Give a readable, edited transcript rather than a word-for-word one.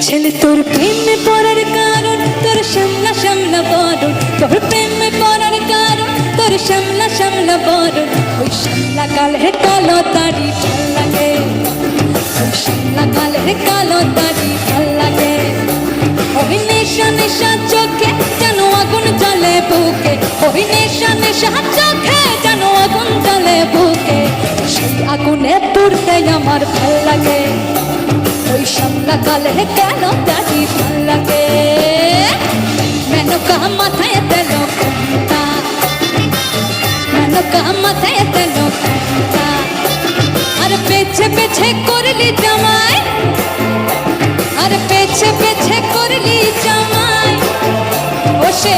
ছেলে তোর প্রেমে পড়ার কারণ তোর শ্যামলা শ্যামলা বরণ, তোর প্রেমে পড়ার কারণ তোর শ্যামলা শ্যামলা বরণ। ওই শ্যামলা কালের কালো দাড়ি ভাল লাগে, ওই শ্যামলা কালের কালো দাড়ি ভাল লাগে। ওই নেশা নেশা চোখে যেন আগুন জ্বলে বুকে, ওই নেশা নেশা চোখে যেন আগুন জ্বলে বুকে। সেই আগুনে পুড়তে আমার ভাল লাগে, ওই শ্যামলা কালের কালো দাড়ি ভাল লাগে। মেনকা মাথায় তেল ঘণ্টা, মেনকা মাথায় তেল ঘণ্টা। আর পেছে পেছে করলি জামাই, আর পেছে পেছে করলি জামাই। ও সে